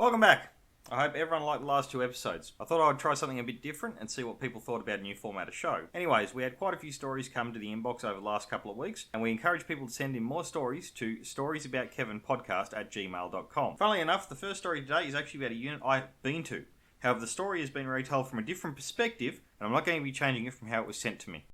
Welcome back. I hope everyone liked the last two episodes. I thought I would try something a bit different and see what people thought about a new format of show. Anyways, we had quite a few stories come to the inbox over the last couple of weeks, and we encourage people to send in more stories to storiesaboutkevinpodcast@gmail.com. Funnily enough, the first story today is actually about a unit I've been to. However, the story has been retold from a different perspective, and I'm not going to be changing it from how it was sent to me.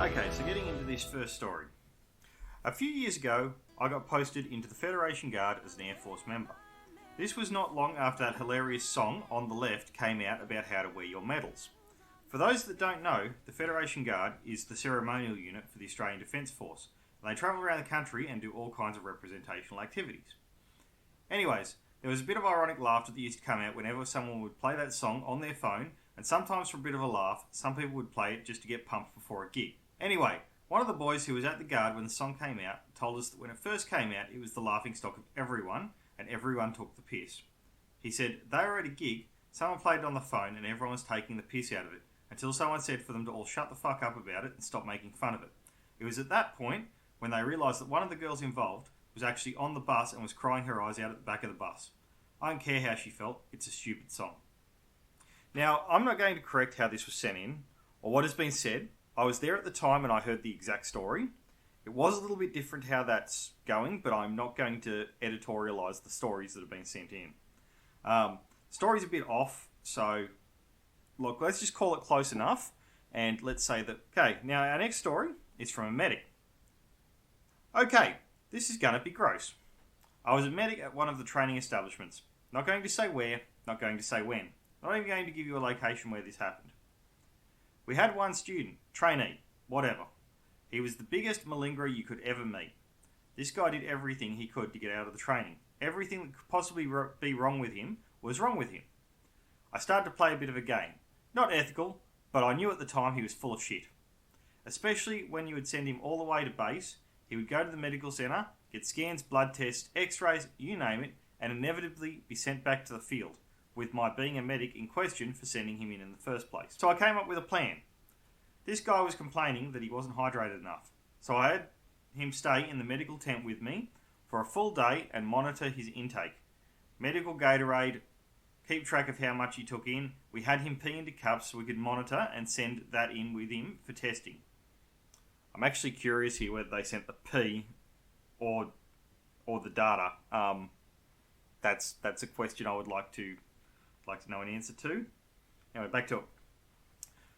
Okay, so getting into this first story. A few years ago, I got posted into the Federation Guard as an Air Force member. This was not long after that hilarious song On the Left came out about how to wear your medals. For those that don't know, the Federation Guard is the ceremonial unit for the Australian Defence Force. And they travel around the country and do all kinds of representational activities. Anyways, there was a bit of ironic laughter that used to come out whenever someone would play that song on their phone, and sometimes for a bit of a laugh, some people would play it just to get pumped before a gig. Anyway, one of the boys who was at the Guard when the song came out told us that when it first came out, it was the laughingstock of everyone, and everyone took the piss. He said they were at a gig, someone played it on the phone, and everyone was taking the piss out of it, until someone said for them to all shut the fuck up about it and stop making fun of it. It was at that point when they realised that one of the girls involved was actually on the bus and was crying her eyes out at the back of the bus. I don't care how she felt, it's a stupid song. Now, I'm not going to correct how this was sent in, or what has been said. I was there at the time and I heard the exact story. It was a little bit different how that's going, but I'm not going to editorialise the stories that have been sent in. Story's a bit off, so look, let's just call it close enough, and let's say that, okay, now our next story is from a medic. Okay, this is going to be gross. I was a medic at one of the training establishments. Not going to say where, not going to say when. Not even going to give you a location where this happened. We had one student, trainee, whatever. He was the biggest malingerer you could ever meet. This guy did everything he could to get out of the training. Everything that could possibly be wrong with him was wrong with him. I started to play a bit of a game. Not ethical, but I knew at the time he was full of shit. Especially when you would send him all the way to base, he would go to the medical centre, get scans, blood tests, x-rays, you name it, and inevitably be sent back to the field, with my being a medic in question for sending him in the first place. So I came up with a plan. This guy was complaining that he wasn't hydrated enough, so I had him stay in the medical tent with me for a full day and monitor his intake. Medical Gatorade, keep track of how much he took in. We had him pee into cups so we could monitor and send that in with him for testing. I'm actually curious here whether they sent the pee or the data. That's a question I would like to know an answer to. Anyway, back to it.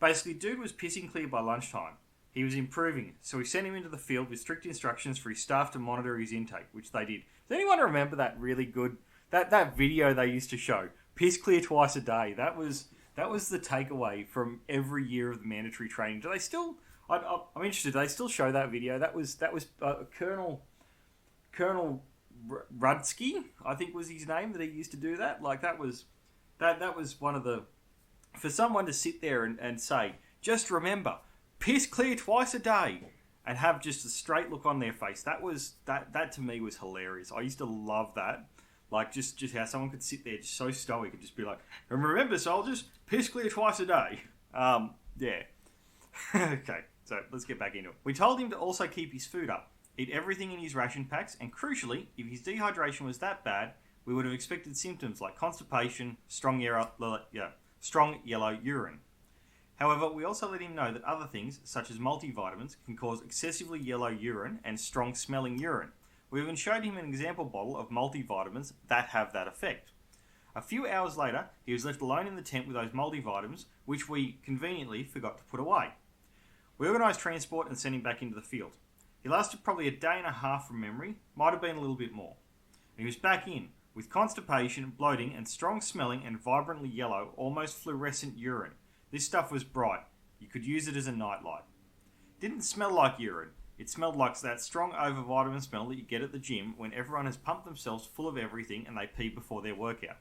Basically, dude was pissing clear by lunchtime. He was improving, so we sent him into the field with strict instructions for his staff to monitor his intake, which they did. Does anyone remember that really good, that video they used to show? Piss clear twice a day. That was the takeaway from every year of the mandatory training. Do they still? I'm interested. Do they still show that video? That was Colonel Rudsky, I think was his name, that he used to do that. Like that was one of the, for someone to sit there and say, just remember, piss clear twice a day, and have just a straight look on their face. That to me was hilarious. I used to love that. Like just how someone could sit there just so stoic and just be like, and remember soldiers, piss clear twice a day. Yeah. Okay, so let's get back into it. We told him to also keep his food up, eat everything in his ration packs, and crucially, if his dehydration was that bad, we would have expected symptoms like constipation, strong yellow urine. However, we also let him know that other things, such as multivitamins, can cause excessively yellow urine and strong smelling urine. We even showed him an example bottle of multivitamins that have that effect. A few hours later, he was left alone in the tent with those multivitamins, which we conveniently forgot to put away. We organised transport and sent him back into the field. He lasted probably a day and a half from memory, might have been a little bit more. He was back in, with constipation, bloating, and strong smelling and vibrantly yellow, almost fluorescent urine. This stuff was bright. You could use it as a nightlight. Didn't smell like urine. It smelled like that strong overvitamin smell that you get at the gym when everyone has pumped themselves full of everything and they pee before their workout.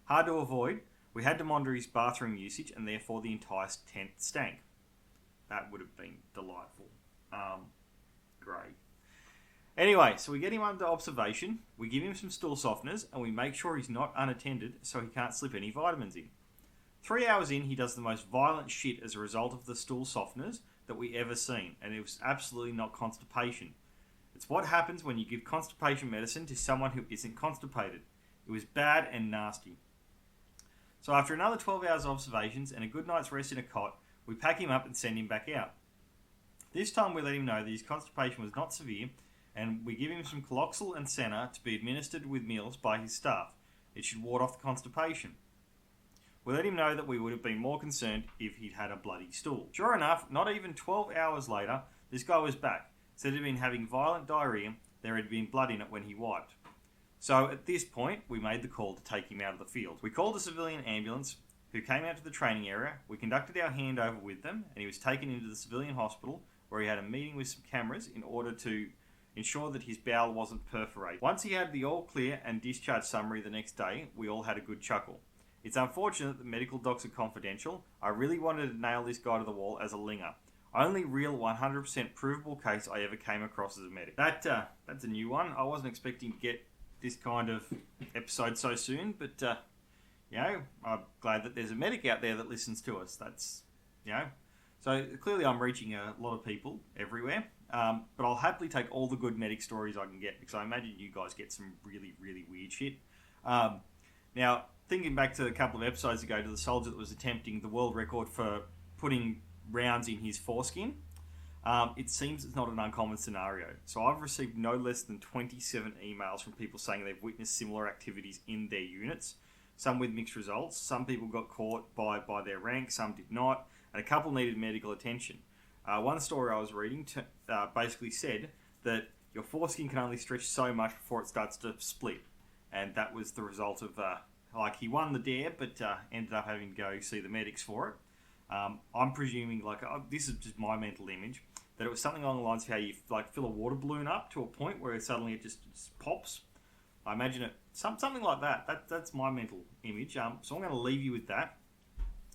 Hard to avoid, We had to monitor his bathroom usage and therefore the entire tent stank. That would have been delightful. Great. Anyway, so we get him under observation, we give him some stool softeners, and we make sure he's not unattended so he can't slip any vitamins in. 3 hours in, he does the most violent shit as a result of the stool softeners that we ever seen, and it was absolutely not constipation. It's what happens when you give constipation medicine to someone who isn't constipated. It was bad and nasty. So after another 12 hours of observations and a good night's rest in a cot, we pack him up and send him back out. This time we let him know that his constipation was not severe, and we give him some Coloxal and Senna to be administered with meals by his staff. It should ward off the constipation. We let him know that we would have been more concerned if he'd had a bloody stool. Sure enough, not even 12 hours later, this guy was back. Said he'd been having violent diarrhea, there had been blood in it when he wiped. So at this point, we made the call to take him out of the field. We called a civilian ambulance who came out to the training area. We conducted our handover with them, and he was taken into the civilian hospital where he had a meeting with some cameras in order to ensure that his bowel wasn't perforated. Once he had the all clear and discharge summary the next day, we all had a good chuckle. It's unfortunate that medical docs are confidential. I really wanted to nail this guy to the wall as a linger. Only real 100% provable case I ever came across as a medic. That's a new one. I wasn't expecting to get this kind of episode so soon, but I'm glad that there's a medic out there that listens to us. So clearly I'm reaching a lot of people everywhere. But I'll happily take all the good medic stories I can get, because I imagine you guys get some really, really weird shit. Now, thinking back to a couple of episodes ago to the soldier that was attempting the world record for putting rounds in his foreskin, it seems it's not an uncommon scenario. So I've received no less than 27 emails from people saying they've witnessed similar activities in their units, some with mixed results. Some people got caught by their rank, some did not, and a couple needed medical attention. One story I was reading basically said that your foreskin can only stretch so much before it starts to split. And that was the result of, he won the dare, but ended up having to go see the medics for it. I'm presuming, this is just my mental image, that it was something along the lines of how you fill a water balloon up to a point where suddenly it just pops. I imagine it, something like that. That's my mental image. So I'm going to leave you with that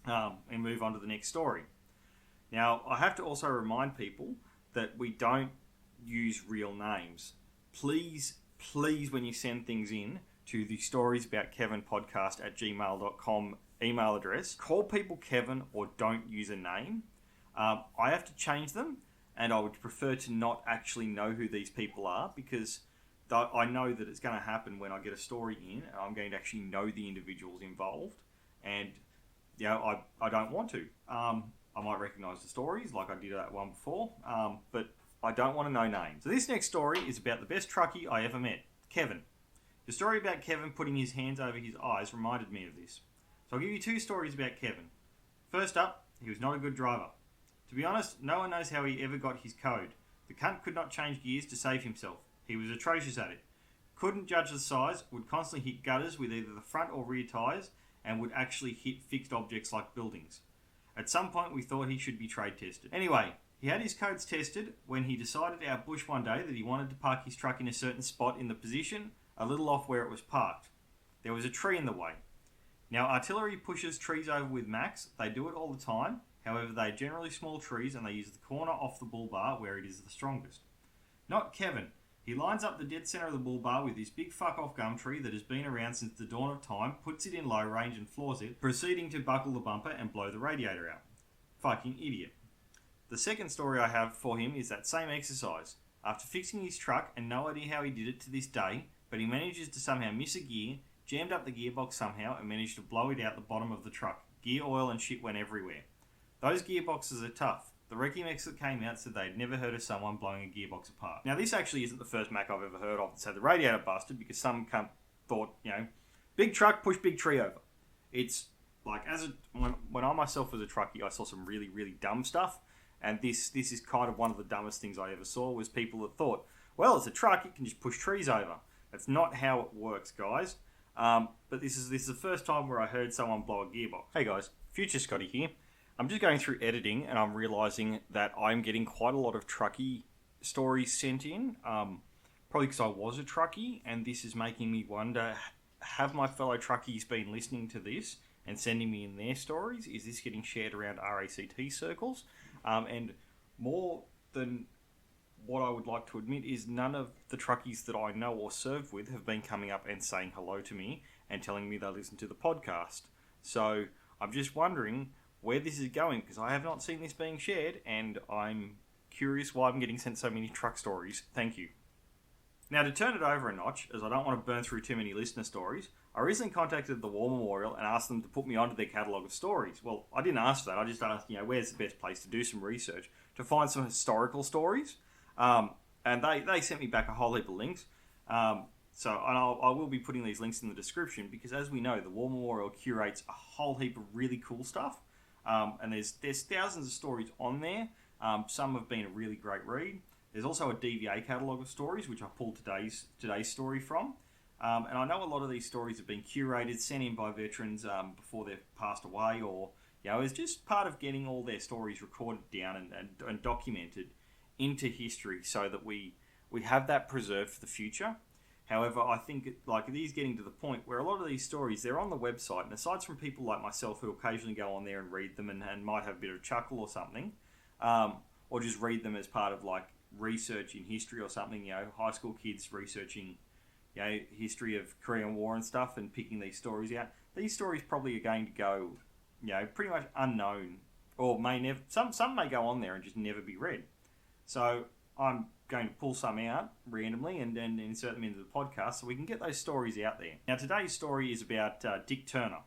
and move on to the next story. Now, I have to also remind people that we don't use real names. Please, when you send things in to the storiesaboutkevinpodcast at gmail.com email address, call people Kevin or don't use a name. I have to change them, and I would prefer to not actually know who these people are, because I know that it's going to happen when I get a story in, and I'm going to actually know the individuals involved, and I don't want to. I might recognise the stories like I did that one before, but I don't want to know names. So this next story is about the best truckie I ever met, Kevin. The story about Kevin putting his hands over his eyes reminded me of this. So I'll give you two stories about Kevin. First up, he was not a good driver. To be honest, no one knows how he ever got his code. The cunt could not change gears to save himself. He was atrocious at it. Couldn't judge the size, would constantly hit gutters with either the front or rear tyres, and would actually hit fixed objects like buildings. At some point we thought he should be trade tested. Anyway, he had his codes tested when he decided out bush one day that he wanted to park his truck in a certain spot in the position, a little off where it was parked. There was a tree in the way. Now, artillery pushes trees over with max. They do it all the time. However, they are generally small trees, and they use the corner off the bull bar where it is the strongest. Not Kevin. He lines up the dead centre of the bull bar with his big fuck-off gum tree that has been around since the dawn of time, puts it in low range and floors it, proceeding to buckle the bumper and blow the radiator out. Fucking idiot. The second story I have for him is that same exercise. After fixing his truck, and no idea how he did it to this day, but he manages to somehow miss a gear, jammed up the gearbox somehow, and managed to blow it out the bottom of the truck. Gear oil and shit went everywhere. Those gearboxes are tough. The recce mechs that came out said they'd never heard of someone blowing a gearbox apart. Now, this actually isn't the first Mac I've ever heard of that's had the radiator busted, because some cunt thought, big truck, push big tree over. It's like, when I myself was a truckie, I saw some really, really dumb stuff, and this is kind of one of the dumbest things I ever saw, was people that thought, well, it's a truck, it can just push trees over. That's not how it works, guys. But this is the first time where I heard someone blow a gearbox. Hey guys, Future Scotty here. I'm just going through editing, and I'm realising that I'm getting quite a lot of truckie stories sent in. Probably because I was a truckie, and this is making me wonder, have my fellow truckies been listening to this and sending me in their stories? Is this getting shared around RACT circles? And more than what I would like to admit is none of the truckies that I know or serve with have been coming up and saying hello to me and telling me they listen to the podcast. So I'm just wondering where this is going, because I have not seen this being shared, and I'm curious why I'm getting sent so many truck stories. Thank you. Now, to turn it over a notch, as I don't want to burn through too many listener stories, I recently contacted the War Memorial and asked them to put me onto their catalogue of stories. Well, I didn't ask for that. I just asked, where's the best place to do some research to find some historical stories. And they sent me back a whole heap of links. I will be putting these links in the description, because as we know, the War Memorial curates a whole heap of really cool stuff. And there's thousands of stories on there. Some have been a really great read. There's also a DVA catalogue of stories, which I pulled today's story from. And I know a lot of these stories have been curated, sent in by veterans before they've passed away, or it's just part of getting all their stories recorded down and documented into history, so that we have that preserved for the future. However, I think it is getting to the point where a lot of these stories, they're on the website, and aside from people like myself who occasionally go on there and read them and might have a bit of a chuckle or something, or just read them as part of research in history or something, high school kids researching history of Korean War and stuff and picking these stories out, these stories probably are going to go pretty much unknown, or may never, some may go on there and just never be read. So I'm going to pull some out randomly and insert them into the podcast so we can get those stories out there. Now, today's story is about Dick Turner,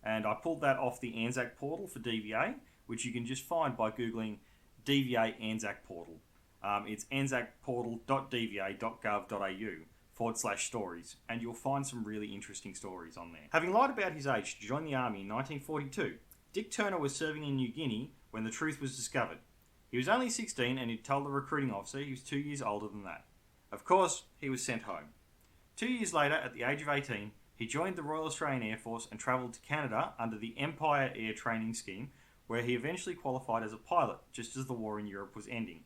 and I pulled that off the Anzac portal for DVA, which you can just find by Googling DVA Anzac portal. It's anzacportal.dva.gov.au/stories, and you'll find some really interesting stories on there. Having lied about his age to join the army in 1942, Dick Turner was serving in New Guinea when the truth was discovered. He was only 16, and he'd told the recruiting officer he was 2 years older than that. Of course, he was sent home. 2 years later, at the age of 18, he joined the Royal Australian Air Force and travelled to Canada under the Empire Air Training Scheme, where he eventually qualified as a pilot, just as the war in Europe was ending.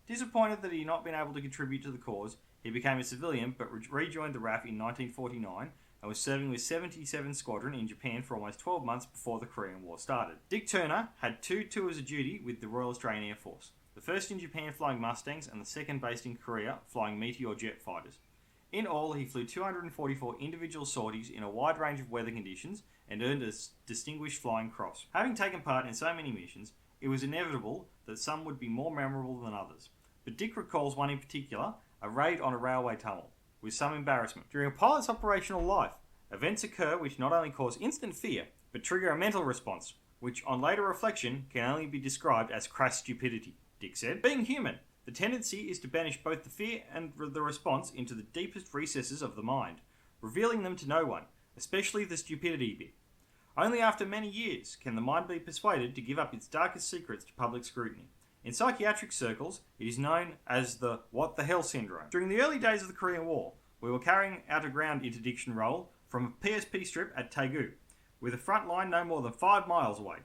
Disappointed that he had not been able to contribute to the cause, he became a civilian but rejoined the RAF in 1949 and was serving with 77 Squadron in Japan for almost 12 months before the Korean War started. Dick Turner had 2 tours of duty with the Royal Australian Air Force, the first in Japan flying Mustangs and the second based in Korea flying Meteor jet fighters. In all, he flew 244 individual sorties in a wide range of weather conditions and earned a Distinguished Flying Cross. Having taken part in so many missions, it was inevitable that some would be more memorable than others. But Dick recalls one in particular, a raid on a railway tunnel, with some embarrassment. During a pilot's operational life, events occur which not only cause instant fear, but trigger a mental response, which on later reflection can only be described as crass stupidity, Dick said. Being human, the tendency is to banish both the fear and the response into the deepest recesses of the mind, revealing them to no one, especially the stupidity bit. Only after many years can the mind be persuaded to give up its darkest secrets to public scrutiny. In psychiatric circles, it is known as the what the hell syndrome. During the early days of the Korean War, we were carrying out a ground interdiction role from a PSP strip at Daegu, with a front line no more than 5 miles away.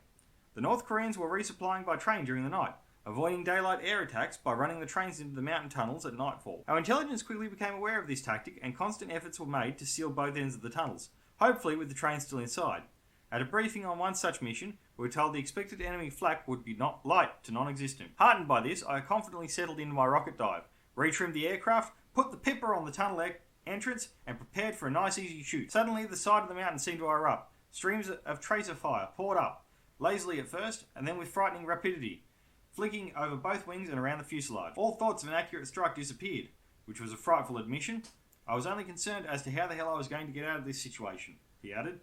The North Koreans were resupplying by train during the night, avoiding daylight air attacks by running the trains into the mountain tunnels at nightfall. Our intelligence quickly became aware of this tactic, and constant efforts were made to seal both ends of the tunnels, hopefully with the train still inside. At a briefing on one such mission, we were told the expected enemy flak would be not light to non-existent. Heartened by this, I confidently settled into my rocket dive, retrimmed the aircraft, put the pipper on the tunnel entrance, and prepared for a nice easy shoot. Suddenly, the side of the mountain seemed to erupt. Streams of tracer fire poured up, lazily at first, and then with frightening rapidity, flicking over both wings and around the fuselage. All thoughts of an accurate strike disappeared, which was a frightful admission. I was only concerned as to how the hell I was going to get out of this situation, he added.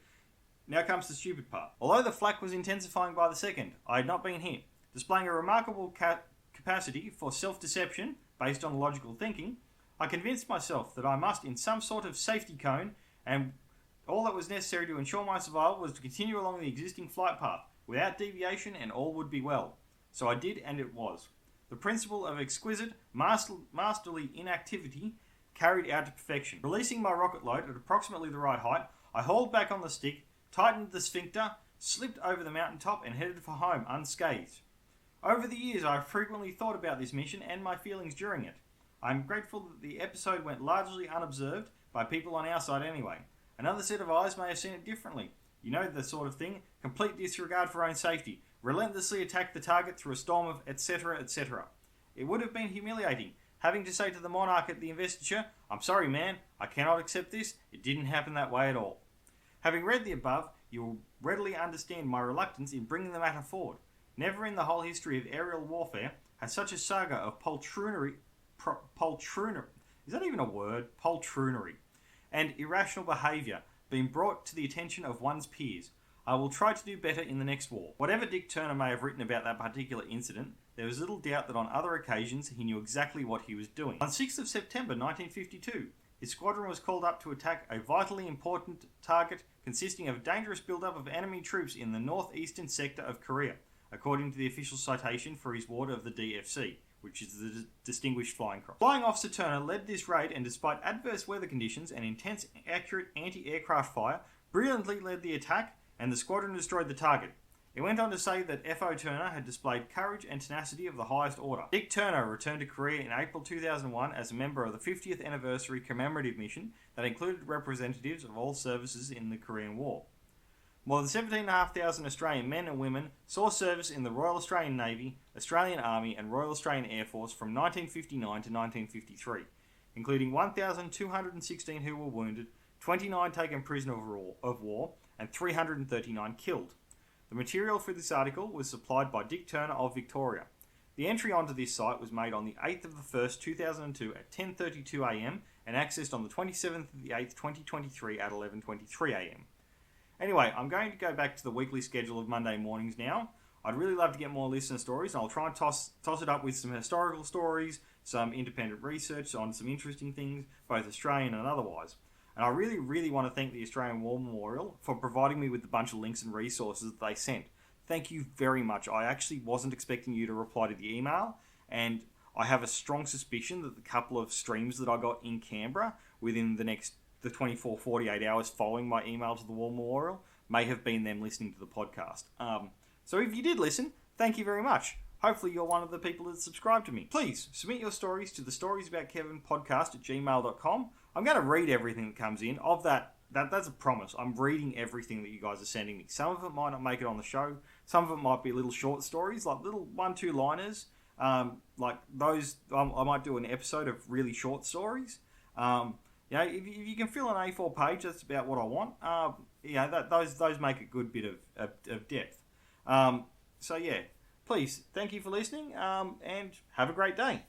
Now comes the stupid part. Although the flak was intensifying by the second, I had not been hit. Displaying a remarkable capacity for self-deception based on logical thinking, I convinced myself that I must in some sort of safety cone, and all that was necessary to ensure my survival was to continue along the existing flight path, without deviation, and all would be well. So I did, and it was. The principle of exquisite, masterly inactivity carried out to perfection. Releasing my rocket load at approximately the right height, I hauled back on the stick, tightened the sphincter, slipped over the mountaintop, and headed for home unscathed. Over the years, I have frequently thought about this mission and my feelings during it. I am grateful that the episode went largely unobserved by people on our side anyway. Another set of eyes may have seen it differently. You know the sort of thing. Complete disregard for own safety. Relentlessly attack the target through a storm of etc., etc. It would have been humiliating, having to say to the monarch at the investiture, "I'm sorry, man, I cannot accept this. It didn't happen that way at all." Having read the above, you will readily understand my reluctance in bringing the matter forward. Never in the whole history of aerial warfare has such a saga of poltroonery, is that even a word? Poltroonery, and irrational behaviour been brought to the attention of one's peers. I will try to do better in the next war. Whatever Dick Turner may have written about that particular incident, there was little doubt that on other occasions he knew exactly what he was doing. On 6th of September 1952, his squadron was called up to attack a vitally important target consisting of a dangerous build-up of enemy troops in the northeastern sector of Korea, according to the official citation for his ward of the DFC, which is the Distinguished Flying Cross. Flying Officer Turner led this raid and, despite adverse weather conditions and intense accurate anti-aircraft fire, brilliantly led the attack, and the squadron destroyed the target. It went on to say that F.O. Turner had displayed courage and tenacity of the highest order. Dick Turner returned to Korea in April 2001 as a member of the 50th anniversary commemorative mission that included representatives of all services in the Korean War. More than 17,500 Australian men and women saw service in the Royal Australian Navy, Australian Army and Royal Australian Air Force from 1959 to 1953, including 1,216 who were wounded, 29 taken prisoner of war, and 339 killed. The material for this article was supplied by Dick Turner of Victoria. The entry onto this site was made on the 8th of the 1st, 2002 at 10:32am and accessed on the 27th of the 8th, 2023 at 11:23am. Anyway, I'm going to go back to the weekly schedule of Monday mornings now. I'd really love to get more listener stories, and I'll try and toss it up with some historical stories, some independent research on some interesting things, both Australian and otherwise. And I really, really want to thank the Australian War Memorial for providing me with a bunch of links and resources that they sent. Thank you very much. I actually wasn't expecting you to reply to the email, and I have a strong suspicion that the couple of streams that I got in Canberra within the 24, 48 hours following my email to the War Memorial may have been them listening to the podcast. So if you did listen, thank you very much. Hopefully you're one of the people that subscribe to me. Please submit your stories to the storiesaboutkevinpodcast at gmail.com. I'm going to read everything that comes in. That's a promise. I'm reading everything that you guys are sending me. Some of it might not make it on the show. Some of it might be little short stories, like little 1-2 liners. Like those, I might do an episode of really short stories. If you can fill an A4 page, that's about what I want. Those make a good bit of depth. Please, thank you for listening, and have a great day.